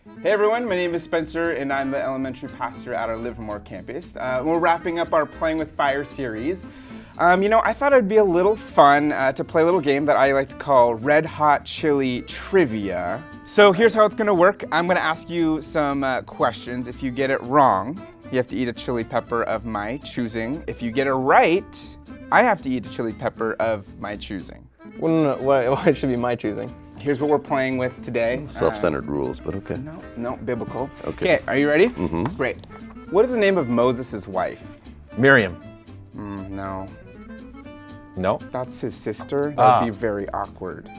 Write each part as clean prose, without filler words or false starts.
Hey everyone, my name is Spencer and I'm the elementary pastor at our Livermore campus. We're wrapping up our Playing with Fire series. I thought it'd be a little fun to play a little game that I like to call Red Hot Chili Trivia. So here's how it's gonna work. I'm gonna ask you some questions. If you get it wrong, you have to eat a chili pepper of my choosing. If you get it right, I have to eat a chili pepper of my choosing. Well, no, why it should be my choosing? Here's what we're playing with today. Self-centered rules, but okay. No, biblical. Okay. Are you ready? Mm-hmm. Great. What is the name of Moses' wife? Miriam. No. No? That's his sister. That would be very awkward,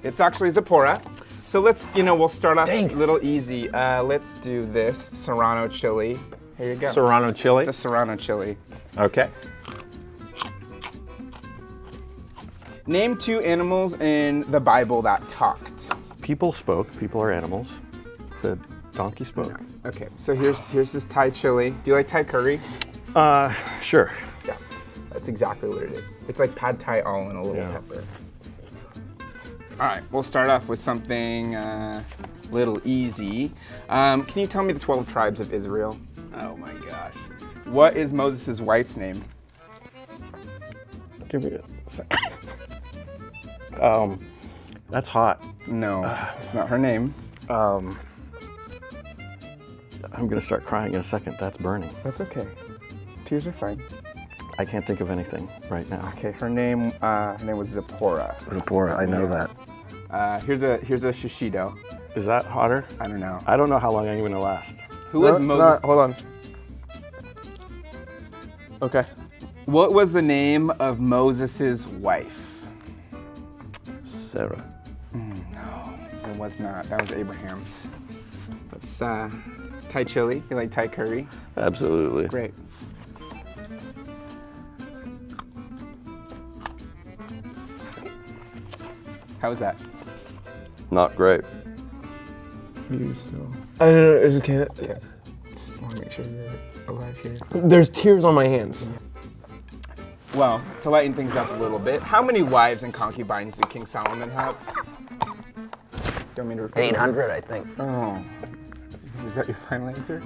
It's actually Zipporah. So let's, we'll start off a little easy. Let's do this, Serrano chili. Here you go. Serrano chili? The Serrano chili. Okay. Name 2 animals in the Bible that talked. People spoke. People are animals. The donkey spoke. Okay, so here's this Thai chili. Do you like Thai curry? Sure. Yeah, that's exactly what it is. It's like pad Thai all in a little pepper. All right, we'll start off with something little easy. Can you tell me the 12 tribes of Israel? Oh my gosh. What is Moses' wife's name? Give me a second. That's hot. No, it's not her name. I'm gonna start crying in a second. That's burning. That's okay. Tears are fine. I can't think of anything right now. Okay, her name was Zipporah. Zipporah, I know that. Here's a shishido. Is that hotter? I don't know. I don't know how long I'm gonna last. Who was Moses? Hold on. Okay. What was the name of Moses' wife? Sarah. No, it was not. That was Abraham's. That's Thai chili. You like Thai curry? Absolutely. Great. How was that? Not great. You still? I don't know. Okay. Yeah. Just want to make sure you're alive here. There's tears on my hands. Well, to lighten things up a little bit, how many wives and concubines did King Solomon have? Don't mean to repeat. 800, I think. Oh. Is that your final answer?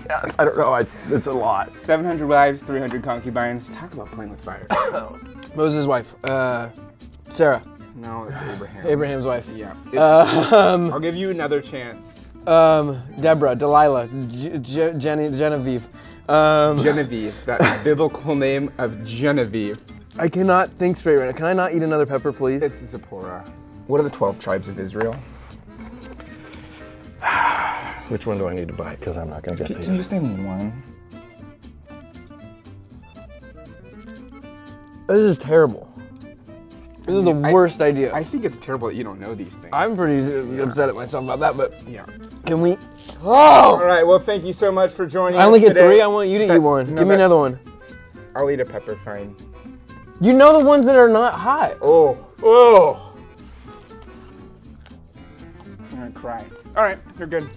Yeah, I don't know. It's a lot. 700 wives, 300 concubines. Talk about playing with fire. Moses' wife, Sarah. No, it's Abraham. Abraham's wife. Yeah. I'll give you another chance. Deborah, Delilah, Genevieve. Genevieve, that biblical name of Genevieve. I cannot think straight right now. Can I not eat another pepper, please? It's Zipporah. What are the 12 tribes of Israel? Which one do I need to buy? Because I'm not gonna get these. Can you just name one? This is terrible. This is the worst idea. I think it's terrible that you don't know these things. I'm pretty upset at myself about that, but Yeah. can we? All Oh! right, well, thank you so much for joining us I only get today. 3. I want you to eat one. No, Give me another one. I'll eat a pepper, fine. You know the ones that are not hot. Oh. I'm gonna cry. All right, you're good.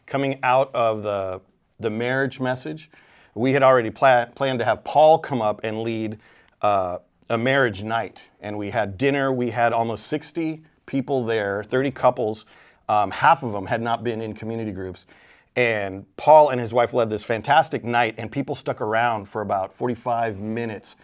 Coming out of the marriage message, we had already planned to have Paul come up and lead a marriage night. And we had dinner. We had almost 60 people there, 30 couples. Half of them had not been in community groups. And Paul and his wife led this fantastic night, and people stuck around for about 45 minutes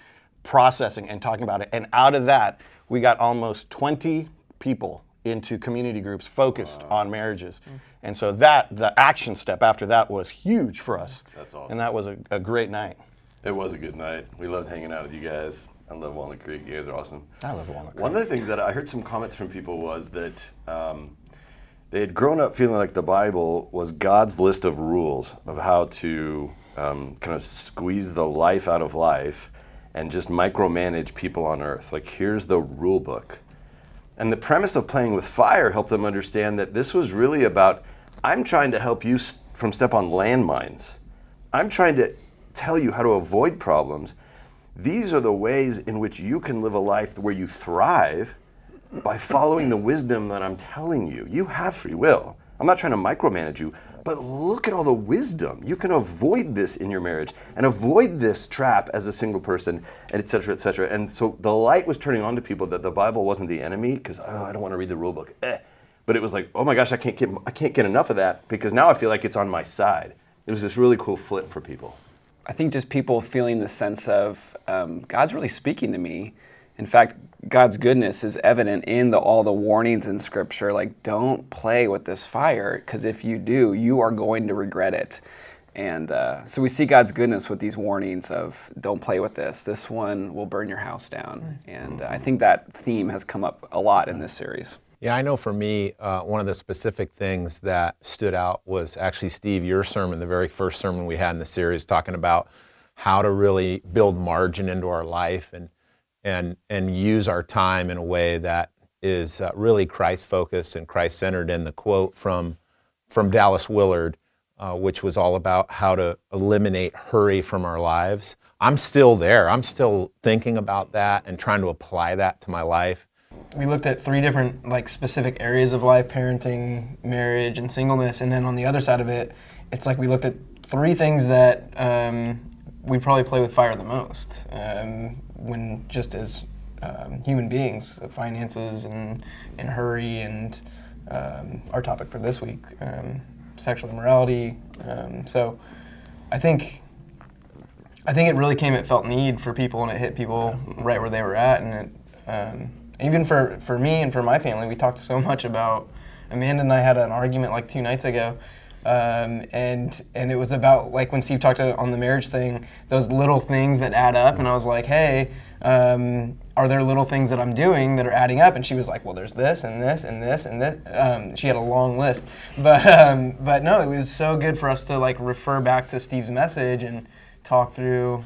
processing and talking about it. And out of that, we got almost 20 people into community groups focused on marriages. And so the action step after that was huge for us. That's awesome. And that was a great night. It was a good night. We loved hanging out with you guys. I love Walnut Creek. You guys are awesome. I love Walnut Creek. One of the things that I heard some comments from people was that they had grown up feeling like the Bible was God's list of rules of how to kind of squeeze the life out of life and just micromanage people on earth. Like, here's the rule book. And the premise of Playing with Fire helped them understand that this was really about, I'm trying to help you from step on landmines. I'm trying to tell you how to avoid problems. These are the ways in which you can live a life where you thrive by following the wisdom that I'm telling you. You have free will. I'm not trying to micromanage you, but look at all the wisdom. You can avoid this in your marriage and avoid this trap as a single person, and et cetera, et cetera. And so the light was turning on to people that the Bible wasn't the enemy, because, I don't want to read the rule book. But it was like, oh my gosh, I can't get enough of that, because now I feel like it's on my side. It was this really cool flip for people. I think just people feeling the sense of God's really speaking to me. In fact, God's goodness is evident in all the warnings in Scripture, like don't play with this fire, because if you do, you are going to regret it. And so we see God's goodness with these warnings of don't play with this. This one will burn your house down. And I think that theme has come up a lot in this series. Yeah, I know for me, one of the specific things that stood out was actually, Steve, your sermon, the very first sermon we had in the series, talking about how to really build margin into our life and use our time in a way that is really Christ-focused and Christ-centered. And the quote from Dallas Willard, which was all about how to eliminate hurry from our lives. I'm still there. I'm still thinking about that and trying to apply that to my life. We looked at 3 different specific areas of life: parenting, marriage, and singleness. And then on the other side of it, it's like we looked at 3 things that we probably play with fire the most when just as human beings: finances and hurry, and our topic for this week, sexual immorality. So I think it really came at felt need for people, and it hit people right where they were at. And it even for me and for my family, we talked so much about, Amanda and I had an argument like 2 nights ago, and it was about, like when Steve talked on the marriage thing, those little things that add up. And I was like, hey, are there little things that I'm doing that are adding up? And she was like, well, there's this and this and this and this. She had a long list, but no, it was so good for us to refer back to Steve's message and talk through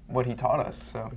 what he taught us. So.